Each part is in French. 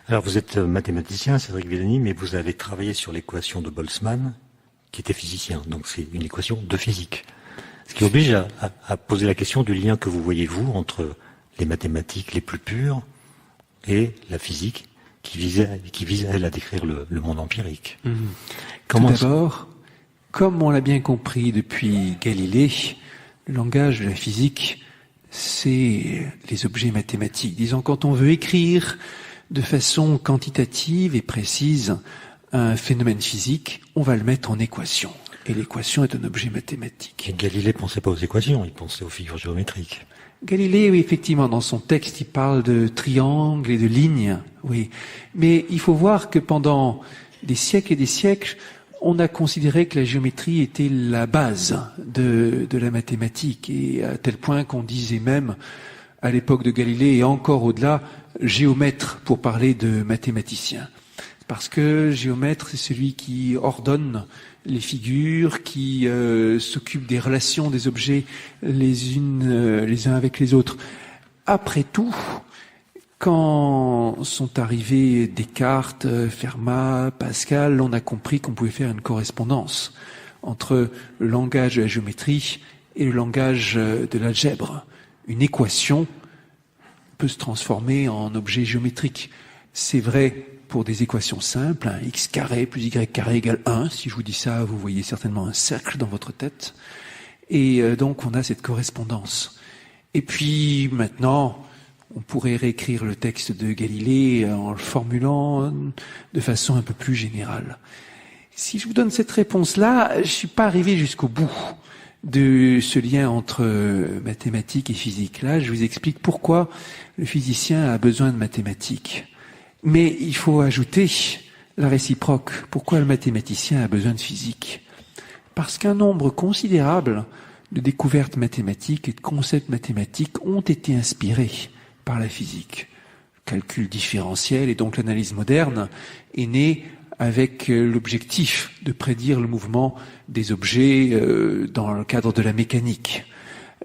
Alors vous êtes mathématicien, Cédric Villani, mais vous avez travaillé sur l'équation de Boltzmann, qui était physicien, donc c'est une équation de physique. Ce qui oblige à poser la question du lien que vous voyez, vous, entre les mathématiques les plus pures et la physique, qui vise elle, à décrire le monde empirique. Tout d'abord, comme on l'a bien compris depuis Galilée, le langage de la physique, c'est les objets mathématiques. Disons, quand on veut écrire de façon quantitative et précise un phénomène physique, on va le mettre en équation. Et l'équation est un objet mathématique. Et Galilée ne pensait pas aux équations, il pensait aux figures géométriques. Galilée, oui, effectivement, dans son texte, il parle de triangles et de lignes, oui. Mais il faut voir que pendant des siècles et des siècles, on a considéré que la géométrie était la base de la mathématique, et à tel point qu'on disait même, à l'époque de Galilée et encore au-delà, géomètre pour parler de mathématicien. Parce que géomètre, c'est celui qui ordonne les figures, qui s'occupe des relations des objets les uns avec les autres. Après tout, quand sont arrivés Descartes, Fermat, Pascal, on a compris qu'on pouvait faire une correspondance entre le langage de la géométrie et le langage de l'algèbre. Une équation peut se transformer en objet géométrique. C'est vrai pour des équations simples, x carré plus y carré égale 1. Si je vous dis ça, vous voyez certainement un cercle dans votre tête. Et donc, on a cette correspondance. Et puis, maintenant, on pourrait réécrire le texte de Galilée en le formulant de façon un peu plus générale. Si je vous donne cette réponse-là, je suis pas arrivé jusqu'au bout de ce lien entre mathématiques et physique. Là, je vous explique pourquoi le physicien a besoin de mathématiques. Mais il faut ajouter la réciproque. Pourquoi le mathématicien a besoin de physique? Parce qu'un nombre considérable de découvertes mathématiques et de concepts mathématiques ont été inspirés par la physique. Le calcul différentiel et donc l'analyse moderne est né avec l'objectif de prédire le mouvement des objets dans le cadre de la mécanique.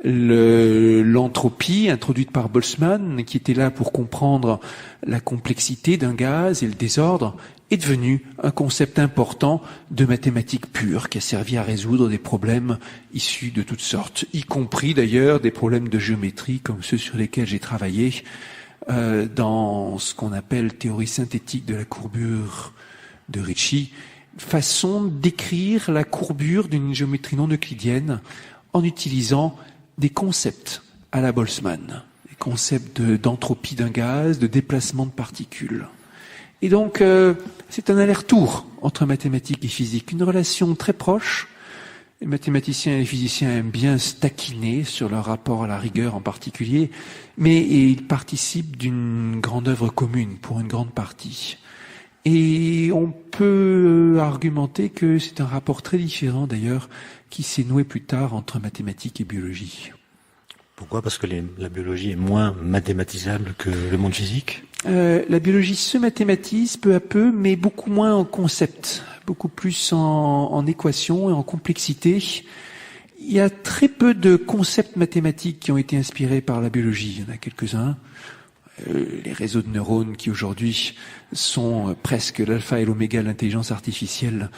L'entropie introduite par Boltzmann, qui était là pour comprendre la complexité d'un gaz et le désordre, est devenu un concept important de mathématiques pures qui a servi à résoudre des problèmes issus de toutes sortes, y compris d'ailleurs des problèmes de géométrie comme ceux sur lesquels j'ai travaillé dans ce qu'on appelle théorie synthétique de la courbure de Ricci, façon d'écrire la courbure d'une géométrie non euclidienne en utilisant des concepts à la Boltzmann, des concepts d'entropie d'un gaz, de déplacement de particules. Et donc, c'est un aller-retour entre mathématiques et physique, une relation très proche. Les mathématiciens et les physiciens aiment bien se taquiner sur leur rapport à la rigueur en particulier, mais ils participent d'une grande œuvre commune pour une grande partie. Et on peut argumenter que c'est un rapport très différent d'ailleurs qui s'est noué plus tard entre mathématiques et biologie. Pourquoi? Parce que la biologie est moins mathématisable que le monde physique? La biologie se mathématise peu à peu, mais beaucoup moins en concept, beaucoup plus en équations et en complexité. Il y a très peu de concepts mathématiques qui ont été inspirés par la biologie. Il y en a quelques-uns. Les réseaux de neurones qui aujourd'hui sont presque l'alpha et l'oméga de l'intelligence artificielle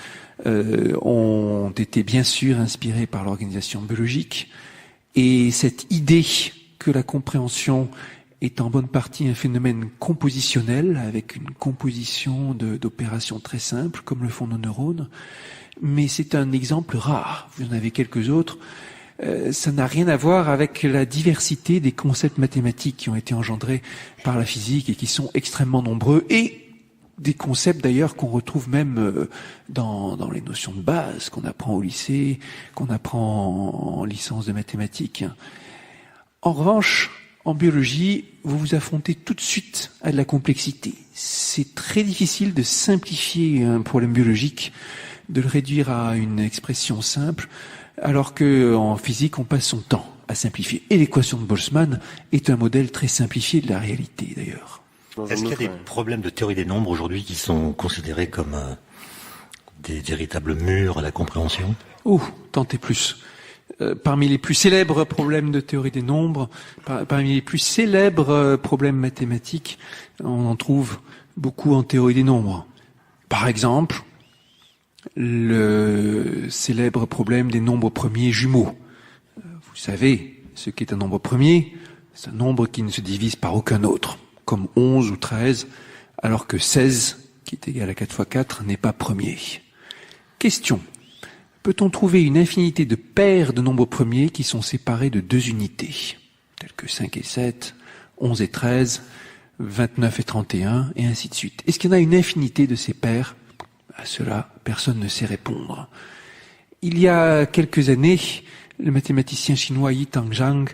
ont été bien sûr inspirés par l'organisation biologique. Et cette idée que la compréhension est en bonne partie un phénomène compositionnel avec une composition d'opérations très simples comme le font nos neurones, mais c'est un exemple rare. Vous en avez quelques autres. Ça n'a rien à voir avec la diversité des concepts mathématiques qui ont été engendrés par la physique et qui sont extrêmement nombreux, et des concepts d'ailleurs qu'on retrouve même dans les notions de base qu'on apprend au lycée, qu'on apprend en licence de mathématiques. En revanche, en biologie, vous vous affrontez tout de suite à de la complexité. C'est très difficile de simplifier un problème biologique, de le réduire à une expression simple, alors que en physique, on passe son temps à simplifier. Et l'équation de Boltzmann est un modèle très simplifié de la réalité, d'ailleurs. Est-ce qu'il y a des problèmes de théorie des nombres aujourd'hui qui sont considérés comme des véritables murs à la compréhension? Oh, tant et plus. Parmi les plus célèbres problèmes de théorie des nombres, parmi les plus célèbres problèmes mathématiques, on en trouve beaucoup en théorie des nombres. Par exemple, le célèbre problème des nombres premiers jumeaux. Vous savez ce qu'est un nombre premier, c'est un nombre qui ne se divise par aucun autre, comme 11 ou 13, alors que 16, qui est égal à 4 fois 4, n'est pas premier. Question. Peut-on trouver une infinité de paires de nombres premiers qui sont séparés de 2 unités, telles que 5 et 7, 11 et 13, 29 et 31, et ainsi de suite? Est-ce qu'il y en a une infinité de ces paires? À cela, personne ne sait répondre. Il y a quelques années, le mathématicien chinois Yi-Tang Zhang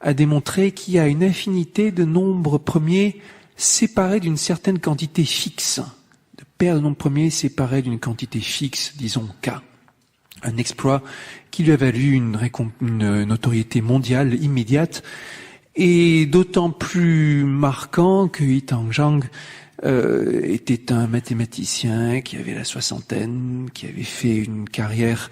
a démontré qu'il y a une infinité de nombres premiers séparés d'une certaine quantité fixe, de paires de nombres premiers séparés d'une quantité fixe, disons K. Un exploit qui lui a valu une notoriété mondiale immédiate, et d'autant plus marquant que Yi-Tang Zhang était un mathématicien qui avait la soixantaine, qui avait fait une carrière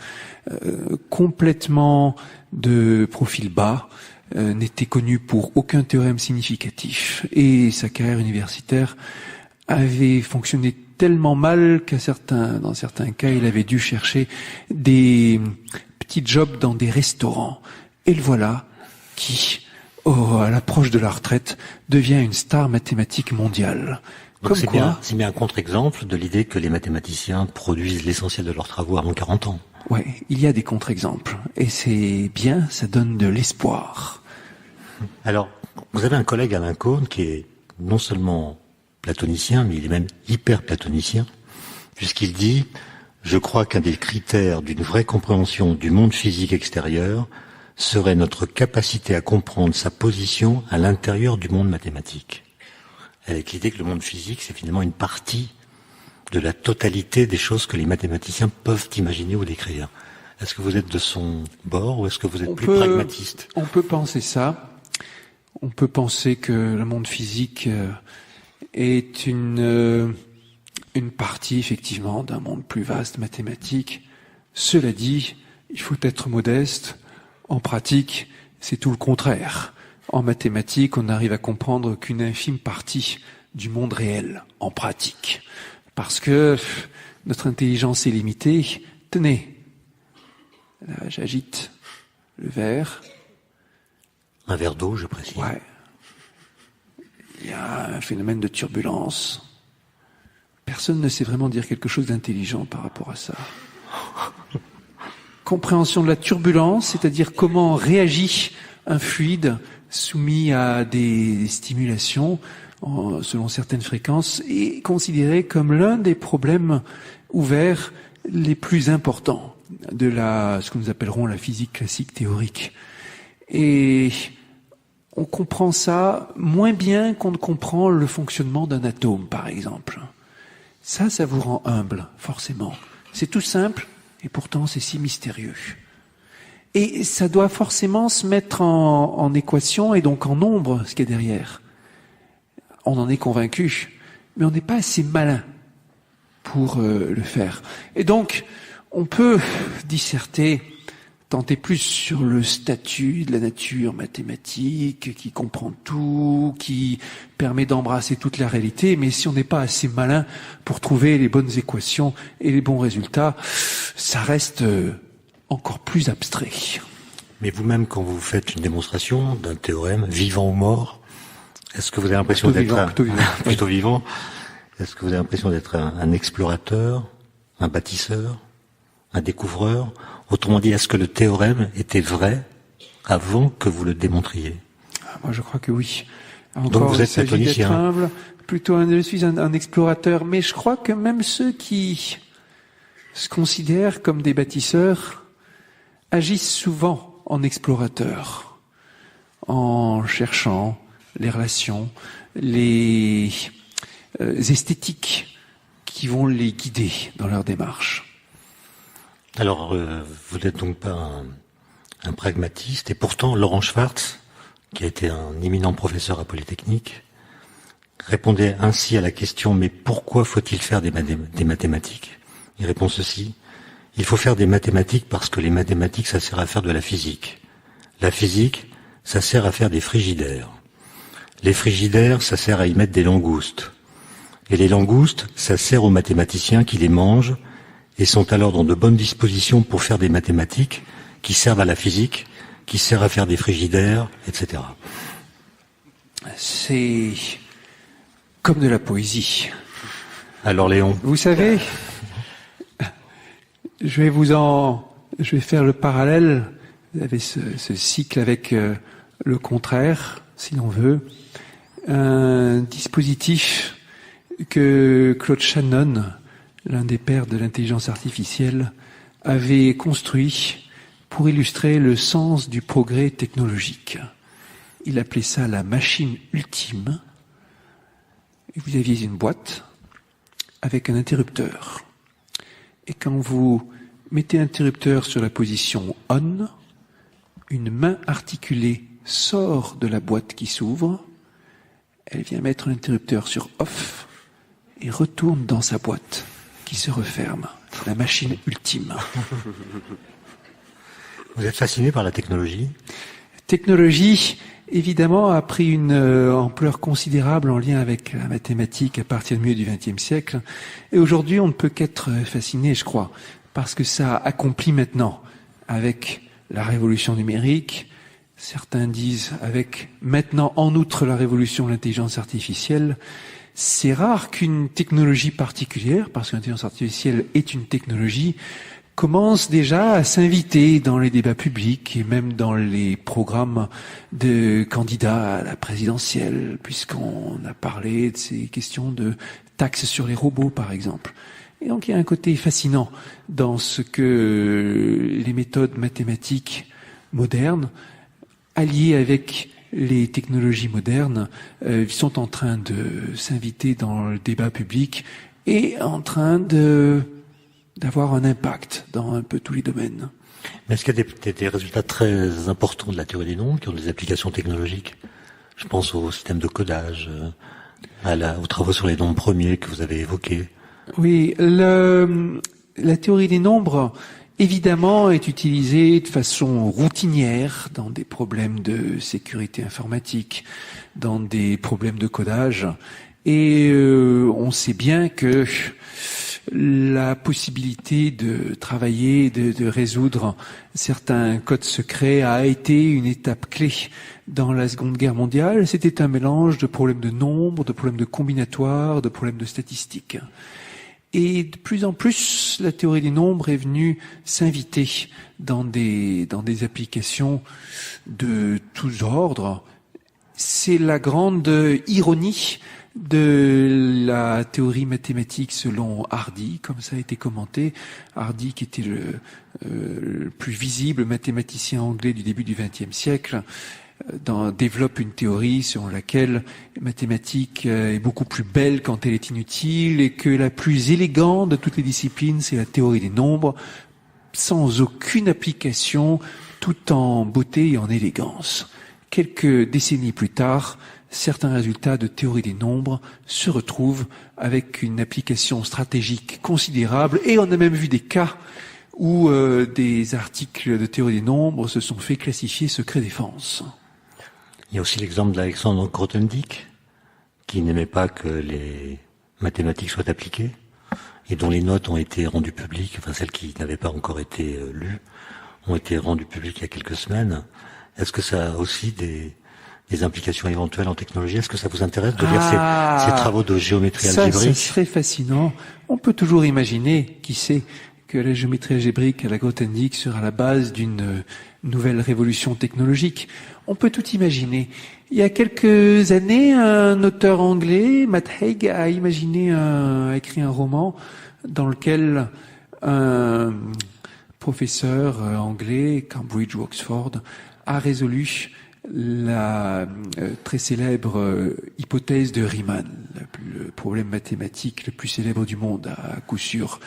complètement de profil bas, n'était connu pour aucun théorème significatif, et sa carrière universitaire avait fonctionné tellement mal dans certains cas, il avait dû chercher des petits jobs dans des restaurants. Et le voilà qui, à l'approche de la retraite, devient une star mathématique mondiale. Donc c'est bien un contre-exemple de l'idée que les mathématiciens produisent l'essentiel de leurs travaux avant 40 ans. Ouais, il y a des contre-exemples. Et c'est bien, ça donne de l'espoir. Alors, vous avez un collègue, Alain Cohn, qui est non seulement platonicien, mais il est même hyper platonicien, puisqu'il dit « Je crois qu'un des critères d'une vraie compréhension du monde physique extérieur serait notre capacité à comprendre sa position à l'intérieur du monde mathématique. » Avec l'idée que le monde physique, c'est finalement une partie de la totalité des choses que les mathématiciens peuvent imaginer ou décrire. Est-ce que vous êtes de son bord ou est-ce que vous êtes plus pragmatiste? On peut penser ça. On peut penser que le monde physique est une partie, effectivement, d'un monde plus vaste, mathématique. Cela dit, il faut être modeste. En pratique, c'est tout le contraire. En mathématiques, on arrive à comprendre qu'une infime partie du monde réel, en pratique. Parce que notre intelligence est limitée. Tenez, là, j'agite le verre. Un verre d'eau, je précise. Ouais. Il y a un phénomène de turbulence. Personne ne sait vraiment dire quelque chose d'intelligent par rapport à ça. Compréhension de la turbulence, c'est-à-dire comment réagit un fluide soumis à des stimulations selon certaines fréquences, est considéré comme l'un des problèmes ouverts les plus importants de ce que nous appellerons la physique classique théorique. Et on comprend ça moins bien qu'on ne comprend le fonctionnement d'un atome, par exemple. Ça vous rend humble, forcément. C'est tout simple, et pourtant c'est si mystérieux. Et ça doit forcément se mettre en équation, et donc en nombre, ce qu'il y a derrière. On en est convaincu, mais on n'est pas assez malin pour le faire. Et donc, on peut disserter, tenter plus sur le statut de la nature mathématique, qui comprend tout, qui permet d'embrasser toute la réalité, mais si on n'est pas assez malin pour trouver les bonnes équations et les bons résultats, ça reste encore plus abstrait. Mais vous-même, quand vous faites une démonstration d'un théorème, vivant ou mort, est-ce que vous avez l'impression d'être plutôt vivant? Est-ce que vous avez l'impression d'être un explorateur, un bâtisseur, un découvreur? Autrement dit, est-ce que le théorème était vrai avant que vous le démontriez? Moi, je crois que oui. Encore, donc vous êtes platonicien. Humble, je suis un explorateur, mais je crois que même ceux qui se considèrent comme des bâtisseurs agissent souvent en explorateurs, en cherchant les relations, les esthétiques qui vont les guider dans leur démarche. Alors, vous n'êtes donc pas un pragmatiste, et pourtant Laurent Schwartz, qui a été un éminent professeur à Polytechnique, répondait ainsi à la question « Mais pourquoi faut-il faire des mathématiques ?» Il répond ceci Il faut faire des mathématiques parce que les mathématiques, ça sert à faire de la physique. La physique, ça sert à faire des frigidaires. Les frigidaires, ça sert à y mettre des langoustes. Et les langoustes, ça sert aux mathématiciens qui les mangent et sont alors dans de bonnes dispositions pour faire des mathématiques qui servent à la physique, qui servent à faire des frigidaires, etc. C'est comme de la poésie. Alors Léon. Vous savez, je vais faire le parallèle. Vous avez ce cycle avec le contraire, si l'on veut. Un dispositif que Claude Shannon, l'un des pères de l'intelligence artificielle, avait construit pour illustrer le sens du progrès technologique. Il appelait ça la machine ultime. Vous aviez une boîte avec un interrupteur. Et quand vous mettez l'interrupteur sur la position on, une main articulée sort de la boîte qui s'ouvre, elle vient mettre l'interrupteur sur off et retourne dans sa boîte qui se referme. La machine ultime. Vous êtes fasciné par la technologie ? Technologie, évidemment, a pris une ampleur considérable en lien avec la mathématique à partir du milieu du XXe siècle. Et aujourd'hui, on ne peut qu'être fasciné, je crois, parce que ça accomplit maintenant avec la révolution numérique. Certains disent avec maintenant, en outre, la révolution de l'intelligence artificielle. C'est rare qu'une technologie particulière, parce que l'intelligence artificielle est une technologie, commence déjà à s'inviter dans les débats publics et même dans les programmes de candidats à la présidentielle, puisqu'on a parlé de ces questions de taxes sur les robots, par exemple. Et donc il y a un côté fascinant dans ce que les méthodes mathématiques modernes, alliées avec les technologies modernes, sont en train de s'inviter dans le débat public et en train d'avoir un impact dans un peu tous les domaines. Mais est-ce qu'il y a des résultats très importants de la théorie des nombres qui ont des applications technologiques ? Je pense au système de codage, aux travaux sur les nombres premiers que vous avez évoqués. Oui, la théorie des nombres, évidemment, est utilisée de façon routinière dans des problèmes de sécurité informatique, dans des problèmes de codage. Et on sait bien que la possibilité de travailler, de résoudre certains codes secrets a été une étape clé dans la Seconde Guerre mondiale. C'était un mélange de problèmes de nombres, de problèmes de combinatoires, de problèmes de statistiques. Et de plus en plus, la théorie des nombres est venue s'inviter dans des applications de tous ordres. C'est la grande ironie de la théorie mathématique selon Hardy, comme ça a été commenté. Hardy, qui était le plus visible mathématicien anglais du début du XXe siècle, développe une théorie selon laquelle la mathématique est beaucoup plus belle quand elle est inutile et que la plus élégante de toutes les disciplines, c'est la théorie des nombres, sans aucune application, tout en beauté et en élégance. Quelques décennies plus tard, certains résultats de théorie des nombres se retrouvent avec une application stratégique considérable et on a même vu des cas où des articles de théorie des nombres se sont fait classifier secret défense. Il y a aussi l'exemple d'Alexandre Grothendieck, qui n'aimait pas que les mathématiques soient appliquées, et dont les notes ont été rendues publiques, enfin celles qui n'avaient pas encore été lues, ont été rendues publiques il y a quelques semaines. Est-ce que ça a aussi des implications éventuelles en technologie? Est-ce que ça vous intéresse de lire ces travaux de géométrie algébrique? Ça serait fascinant. On peut toujours imaginer, qui sait, que la géométrie algébrique à la Grothendieck sera la base d'une nouvelle révolution technologique. On peut tout imaginer. Il y a quelques années, un auteur anglais, Matt Haig, a écrit un roman dans lequel un professeur anglais, Cambridge ou Oxford, a résolu la très célèbre hypothèse de Riemann, le problème mathématique le plus célèbre du monde, à coup sûr.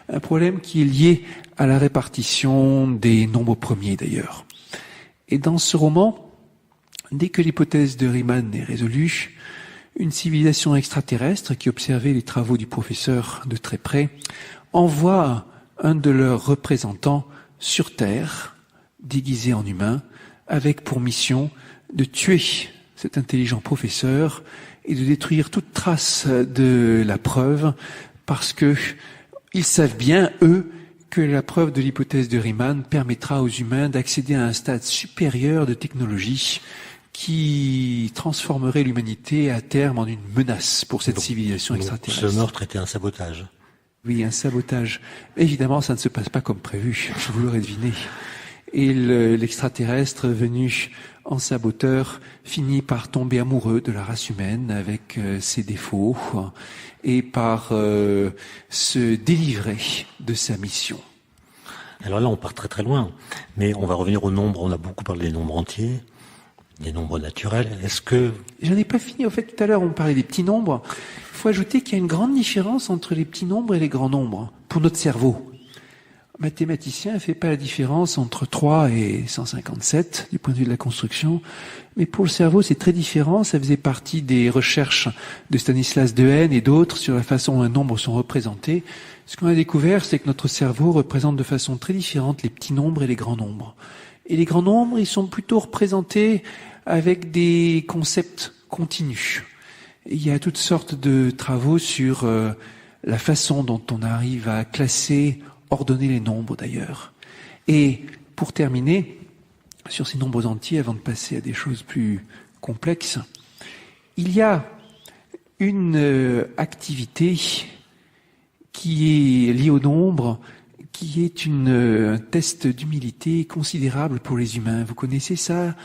Un problème qui est lié à la répartition des nombres premiers, d'ailleurs. Et dans ce roman, dès que l'hypothèse de Riemann est résolue, une civilisation extraterrestre qui observait les travaux du professeur de très près envoie un de leurs représentants sur Terre, déguisé en humain, avec pour mission de tuer cet intelligent professeur et de détruire toute trace de la preuve, parce que ils savent bien, eux, que la preuve de l'hypothèse de Riemann permettra aux humains d'accéder à un stade supérieur de technologie qui transformerait l'humanité à terme en une menace pour cette civilisation extraterrestre. Ce meurtre était un sabotage. Oui, un sabotage. Évidemment, ça ne se passe pas comme prévu, vous l'aurez deviné. Et l'extraterrestre venu en saboteur finit par tomber amoureux de la race humaine avec ses défauts et par se délivrer de sa mission. Alors là, on part très très loin, mais on va revenir au nombre. On a beaucoup parlé des nombres entiers, des nombres naturels. Est-ce que... J'en ai pas fini. En fait, tout à l'heure, on parlait des petits nombres. Il faut ajouter qu'il y a une grande différence entre les petits nombres et les grands nombres pour notre cerveau. Un mathématicien ne fait pas la différence entre 3 et 157 du point de vue de la construction, mais pour le cerveau, c'est très différent. Ça faisait partie des recherches de Stanislas Dehaene et d'autres sur la façon dont les nombres sont représentés. Ce qu'on a découvert, c'est que notre cerveau représente de façon très différente les petits nombres et les grands nombres. Et les grands nombres, ils sont plutôt représentés avec des concepts continus. Il y a toutes sortes de travaux sur la façon dont on arrive à classer, ordonner les nombres d'ailleurs. Et pour terminer, sur ces nombres entiers, avant de passer à des choses plus complexes, il y a une activité qui est liée au nombre, qui est un test d'humilité considérable pour les humains. Vous connaissez ça,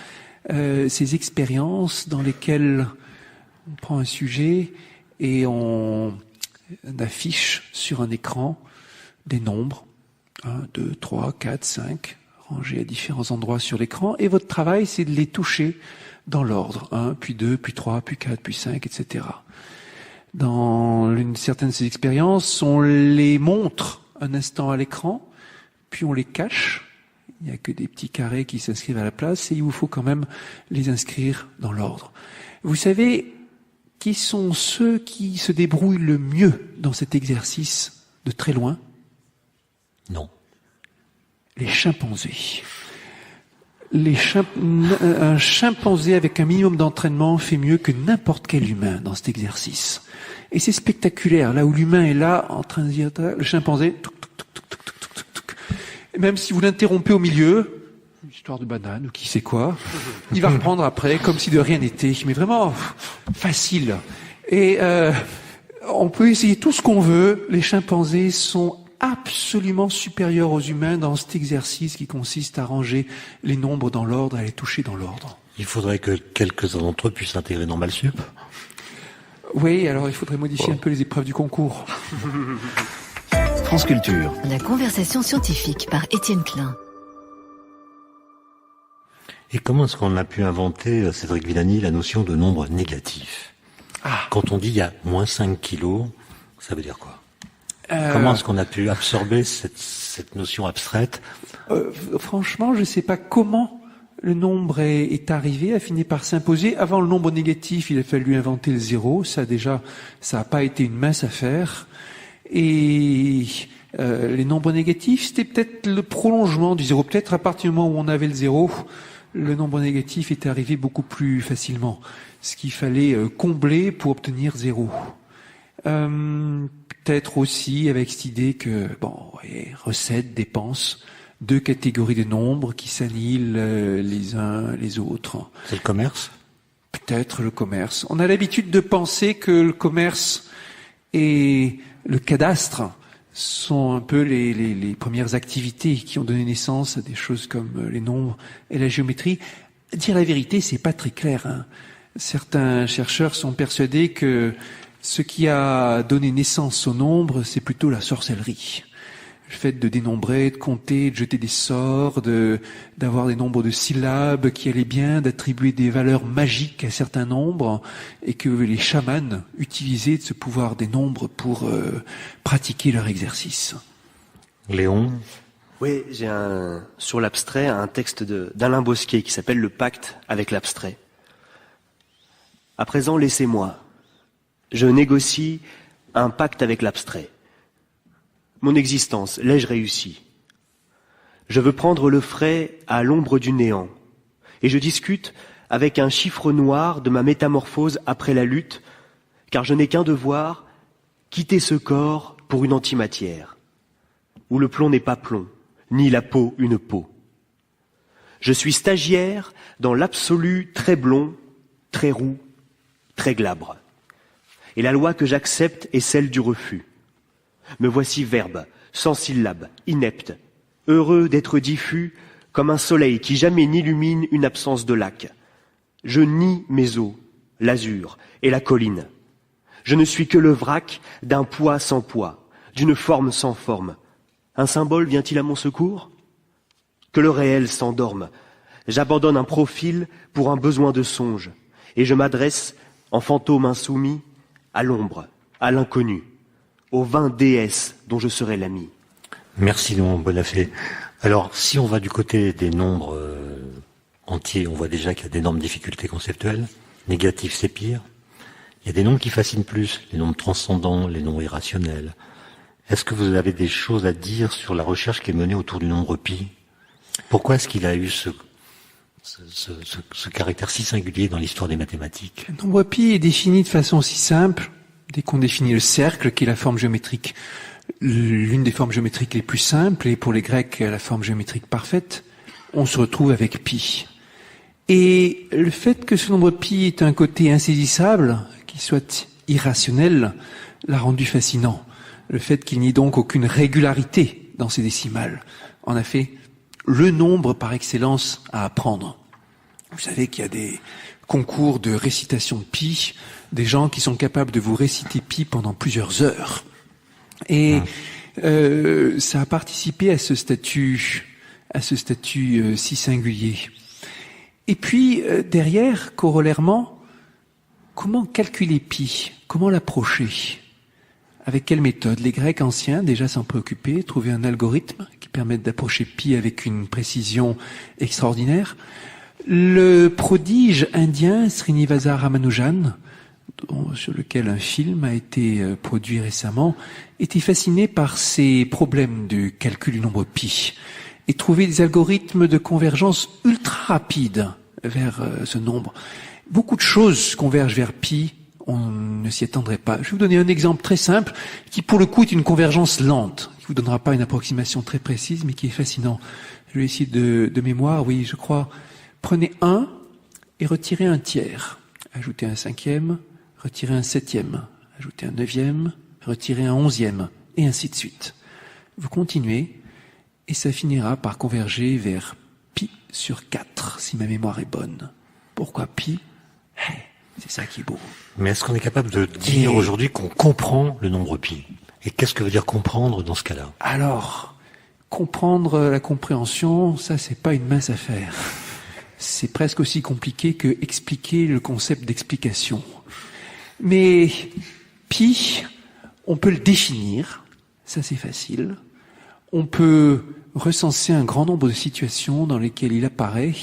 ces expériences dans lesquelles on prend un sujet et on affiche sur un écran des nombres, 1, 2, 3, 4, 5, rangés à différents endroits sur l'écran, et votre travail, c'est de les toucher dans l'ordre, 1, puis 2, puis 3, puis 4, puis 5, etc. Dans certaines de ces expériences, on les montre un instant à l'écran, puis on les cache, il n'y a que des petits carrés qui s'inscrivent à la place, et il vous faut quand même les inscrire dans l'ordre. Vous savez qui sont ceux qui se débrouillent le mieux dans cet exercice de très loin ? Non. Les chimpanzés. Un chimpanzé avec un minimum d'entraînement fait mieux que n'importe quel humain dans cet exercice. Et c'est spectaculaire. Là où l'humain est là, en train de dire, le chimpanzé, et même si vous l'interrompez au milieu, une histoire de banane ou qui sait quoi, il va reprendre après comme si de rien n'était. Mais vraiment facile. Et on peut essayer tout ce qu'on veut. Les chimpanzés sont absolument supérieurs aux humains dans cet exercice qui consiste à ranger les nombres dans l'ordre, à les toucher dans l'ordre. Il faudrait que quelques-uns d'entre eux puissent s'intégrer dans Malsup. Oui, alors il faudrait modifier un peu les épreuves du concours. France Culture. La conversation scientifique par Étienne Klein. Et comment est-ce qu'on a pu inventer, Cédric Villani, la notion de nombre négatif ? Quand on dit il y a moins 5 kilos, ça veut dire quoi ? Comment est-ce qu'on a pu absorber cette notion abstraite ? Franchement, je ne sais pas comment le nombre est arrivé, a fini par s'imposer. Avant le nombre négatif, il a fallu inventer le zéro. Ça n'a pas été une mince affaire. Et les nombres négatifs, c'était peut-être le prolongement du zéro. Peut-être à partir du moment où on avait le zéro, le nombre négatif était arrivé beaucoup plus facilement. Ce qu'il fallait combler pour obtenir zéro. Peut-être aussi avec cette idée que, recettes, dépenses, deux catégories de nombres qui s'annihilent les uns les autres. C'est le commerce ? Peut-être le commerce. On a l'habitude de penser que le commerce et le cadastre sont un peu les premières activités qui ont donné naissance à des choses comme les nombres et la géométrie. Dire la vérité, c'est pas très clair, hein. Certains chercheurs sont persuadés que ce qui a donné naissance au nombre, c'est plutôt la sorcellerie. Le fait de dénombrer, de compter, de jeter des sorts, d'avoir des nombres de syllabes qui allaient bien, d'attribuer des valeurs magiques à certains nombres, et que les chamans utilisaient de ce pouvoir des nombres pour pratiquer leur exercice. Léon ? Oui, j'ai sur l'abstrait un texte d'Alain Bosquet qui s'appelle « Le pacte avec l'abstrait ». À présent, laissez-moi. Je négocie un pacte avec l'abstrait. mon existence, l'ai-je réussi? Je veux prendre le frais à l'ombre du néant, et je discute avec un chiffre noir de ma métamorphose après la lutte, car je n'ai qu'un devoir, quitter ce corps pour une antimatière, où le plomb n'est pas plomb, ni la peau une peau. Je suis stagiaire dans l'absolu très blond, très roux, très glabre. Et la loi que j'accepte est celle du refus. Me voici verbe, sans syllabe, inepte, heureux d'être diffus comme un soleil qui jamais n'illumine une absence de lac. Je nie mes eaux, l'azur et la colline. Je ne suis que le vrac d'un poids sans poids, d'une forme sans forme. Un symbole vient-il à mon secours? Que le réel s'endorme. J'abandonne un profil pour un besoin de songe, et je m'adresse, en fantôme insoumis, à l'ombre, à l'inconnu, aux 20 déesses dont je serai l'ami. Merci, Léon Bonafé. Alors, si on va du côté des nombres entiers, on voit déjà qu'il y a d'énormes difficultés conceptuelles. Négatif, c'est pire. Il y a des nombres qui fascinent plus, les nombres transcendants, les nombres irrationnels. Est-ce que vous avez des choses à dire sur la recherche qui est menée autour du nombre pi? Pourquoi est-ce qu'il a eu ce caractère si singulier dans l'histoire des mathématiques? Le nombre pi est défini de façon si simple, dès qu'on définit le cercle, qui est la forme géométrique, l'une des formes géométriques les plus simples, et pour les Grecs, la forme géométrique parfaite, on se retrouve avec pi. Et le fait que ce nombre pi ait un côté insaisissable, qu'il soit irrationnel, l'a rendu fascinant. Le fait qu'il n'y ait donc aucune régularité dans ces décimales en a fait le nombre par excellence à apprendre. Vous savez qu'il y a des concours de récitation de pi, des gens qui sont capables de vous réciter pi pendant plusieurs heures. Et ça a participé à ce statut si singulier. Et puis, derrière, corollairement, comment calculer pi? Comment l'approcher? Avec quelle méthode? Les Grecs anciens, déjà s'en préoccupaient, trouvaient un algorithme qui permette d'approcher pi avec une précision extraordinaire. Le prodige indien Srinivasa Ramanujan, sur lequel un film a été produit récemment, était fasciné par ces problèmes du calcul du nombre pi et trouvait des algorithmes de convergence ultra rapides vers ce nombre. Beaucoup de choses convergent vers pi, on ne s'y attendrait pas. Je vais vous donner un exemple très simple qui, pour le coup, est une convergence lente, qui vous donnera pas une approximation très précise, mais qui est fascinant. Je vais essayer de mémoire, oui, je crois. Prenez 1 et retirez un tiers. Ajoutez un 5e, retirez un 7e. Ajoutez un 9e, retirez un 11e, et ainsi de suite. Vous continuez, et ça finira par converger vers pi sur 4, si ma mémoire est bonne. Pourquoi pi? C'est ça qui est beau. Mais est-ce qu'on est capable de dire aujourd'hui qu'on comprend le nombre pi? Et qu'est-ce que veut dire comprendre dans ce cas-là? Alors, comprendre la compréhension, ça c'est pas une mince affaire. C'est presque aussi compliqué que expliquer le concept d'explication. Mais pi, on peut le définir, ça c'est facile. On peut recenser un grand nombre de situations dans lesquelles il apparaît.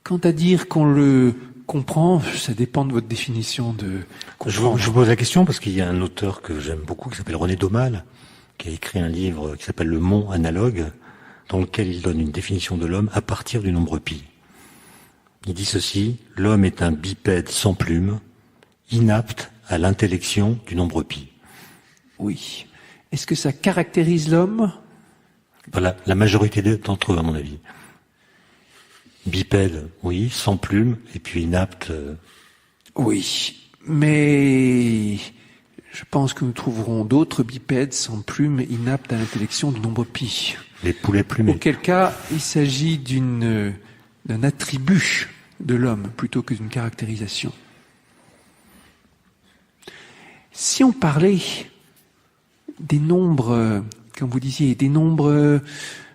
Quant à dire qu'on le comprend, ça dépend de votre définition de comprendre. Je vous pose la question parce qu'il y a un auteur que j'aime beaucoup qui s'appelle René Daumal, qui a écrit un livre qui s'appelle Le Mont Analogue, dans lequel il donne une définition de l'homme à partir du nombre pi. Il dit ceci: l'homme est un bipède sans plume, inapte à l'intellection du nombre pi. Oui. Est-ce que ça caractérise l'homme? Voilà, la majorité d'entre eux, à mon avis. Bipède, oui, sans plume, et puis inapte. Oui, mais je pense que nous trouverons d'autres bipèdes sans plume, inaptes à l'intellection du nombre pi. Les poulets plumés. Auquel cas, il s'agit d'un attribut de l'homme plutôt que d'une caractérisation. Si on parlait des nombres, comme vous disiez, des nombres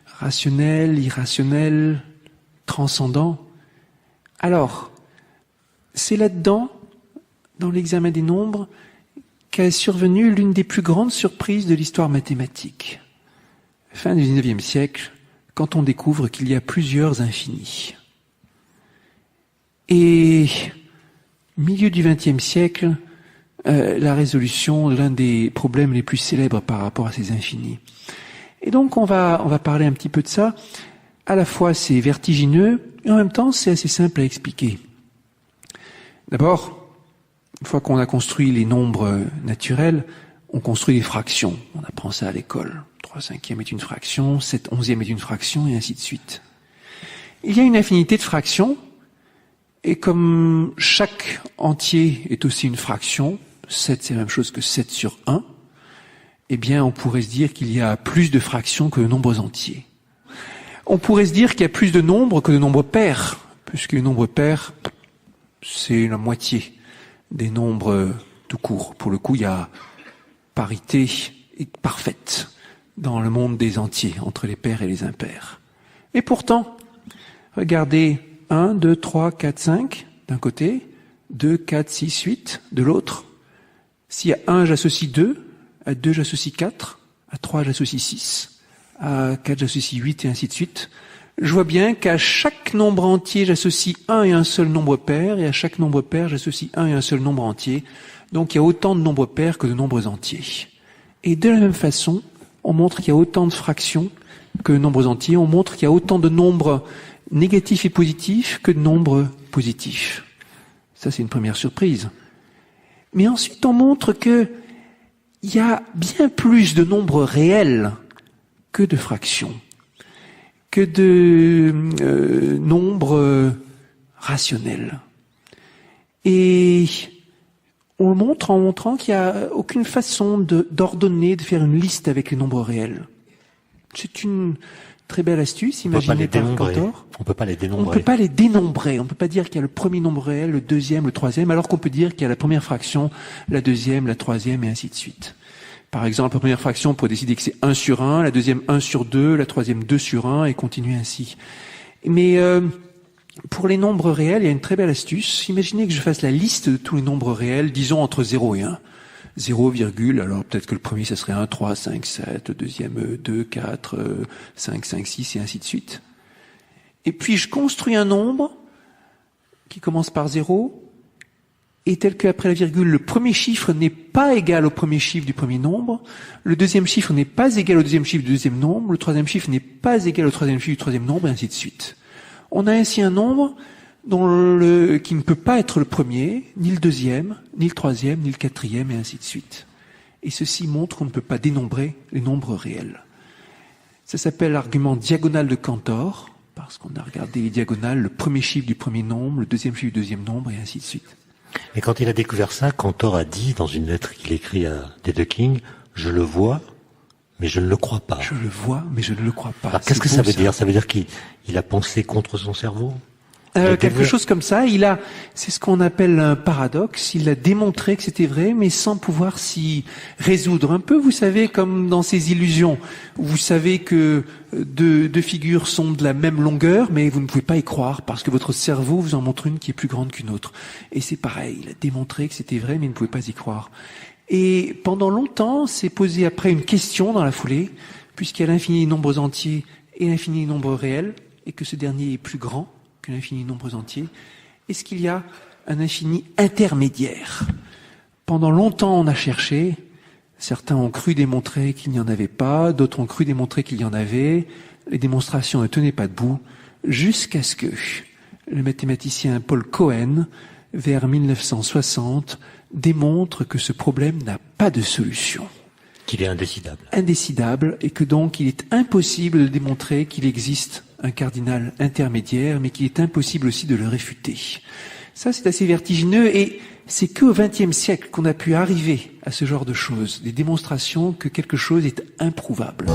rationnels, irrationnels, transcendants, alors, c'est là-dedans, dans l'examen des nombres, qu'a survenu l'une des plus grandes surprises de l'histoire mathématique. Fin du XIXe siècle, quand on découvre qu'il y a plusieurs infinis. Et milieu du XXe siècle, la résolution de l'un des problèmes les plus célèbres par rapport à ces infinis. Et donc on va parler un petit peu de ça. À la fois c'est vertigineux et en même temps c'est assez simple à expliquer. D'abord, une fois qu'on a construit les nombres naturels, on construit des fractions. On apprend ça à l'école. 3/5 est une fraction, 7/11 est une fraction, et ainsi de suite. Il y a une infinité de fractions, et comme chaque entier est aussi une fraction, 7 c'est la même chose que 7 sur 1, eh bien on pourrait se dire qu'il y a plus de fractions que de nombres entiers. On pourrait se dire qu'il y a plus de nombres que de nombres pairs, puisque les nombres pairs, c'est la moitié des nombres tout court. Pour le coup, il y a parité parfaite dans le monde des entiers, entre les pairs et les impairs. Et pourtant, regardez 1, 2, 3, 4, 5 d'un côté, 2, 4, 6, 8 de l'autre. Si à 1 j'associe 2, à 2 j'associe 4, à 3 j'associe 6, à 4 j'associe 8 et ainsi de suite. Je vois bien qu'à chaque nombre entier j'associe un et un seul nombre pair, et à chaque nombre pair j'associe un et un seul nombre entier. Donc il y a autant de nombres pairs que de nombres entiers. Et de la même façon, on montre qu'il y a autant de fractions que de nombres entiers, on montre qu'il y a autant de nombres négatifs et positifs que de nombres positifs. Ça, c'est une première surprise. Mais ensuite, on montre que il y a bien plus de nombres réels que de fractions, que de nombres rationnels. Et on le montre en montrant qu'il n'y a aucune façon d'ordonner, de faire une liste avec les nombres réels. C'est une très belle astuce, imaginée par Cantor. On peut pas les dénombrer. On peut pas les dénombrer. On peut pas dire qu'il y a le premier nombre réel, le deuxième, le troisième, alors qu'on peut dire qu'il y a la première fraction, la deuxième, la troisième, et ainsi de suite. Par exemple, la première fraction, on pourrait décider que c'est 1 sur 1, la deuxième 1 sur 2, la troisième 2 sur 1, et continuer ainsi. Mais pour les nombres réels, il y a une très belle astuce. Imaginez que je fasse la liste de tous les nombres réels, disons entre 0 et 1. 0, alors peut-être que le premier, ça serait 1, 3, 5, 7, le deuxième 2, 4, 5, 5, 6, et ainsi de suite. Et puis je construis un nombre qui commence par 0, et tel qu'après la virgule, le premier chiffre n'est pas égal au premier chiffre du premier nombre, le deuxième chiffre n'est pas égal au deuxième chiffre du deuxième nombre, le troisième chiffre n'est pas égal au troisième chiffre du troisième nombre, et ainsi de suite. On a ainsi un nombre qui ne peut pas être le premier, ni le deuxième, ni le troisième, ni le quatrième, et ainsi de suite. Et ceci montre qu'on ne peut pas dénombrer les nombres réels. Ça s'appelle l'argument diagonal de Cantor, parce qu'on a regardé les diagonales, le premier chiffre du premier nombre, le deuxième chiffre du deuxième nombre, et ainsi de suite. Et quand il a découvert ça, Cantor a dit, dans une lettre qu'il écrit à Dedekind, « Je le vois, mais je ne le crois pas. » Je le vois, mais je ne le crois pas. Alors, qu'est-ce que ça veut dire? Ça veut dire qu'il a pensé contre son cerveau? Quelque chose comme ça. C'est ce qu'on appelle un paradoxe. Il a démontré que c'était vrai, mais sans pouvoir s'y résoudre. Un peu, vous savez, comme dans ces illusions. Vous savez que deux figures sont de la même longueur, mais vous ne pouvez pas y croire parce que votre cerveau vous en montre une qui est plus grande qu'une autre. Et c'est pareil. Il a démontré que c'était vrai, mais il ne pouvait pas y croire. Et pendant longtemps, s'est posé après une question dans la foulée, puisqu'il y a l'infini des nombres entiers et l'infini des nombres réels, et que ce dernier est plus grand que l'infini des nombres entiers. Est-ce qu'il y a un infini intermédiaire? Pendant longtemps, on a cherché. Certains ont cru démontrer qu'il n'y en avait pas, d'autres ont cru démontrer qu'il y en avait. Les démonstrations ne tenaient pas debout, jusqu'à ce que le mathématicien Paul Cohen, vers 1960, démontre que ce problème n'a pas de solution. Qu'il est indécidable. Indécidable, et que donc il est impossible de démontrer qu'il existe un cardinal intermédiaire, mais qu'il est impossible aussi de le réfuter. Ça, c'est assez vertigineux, et c'est qu'au XXe siècle qu'on a pu arriver à ce genre de choses, des démonstrations que quelque chose est improuvable.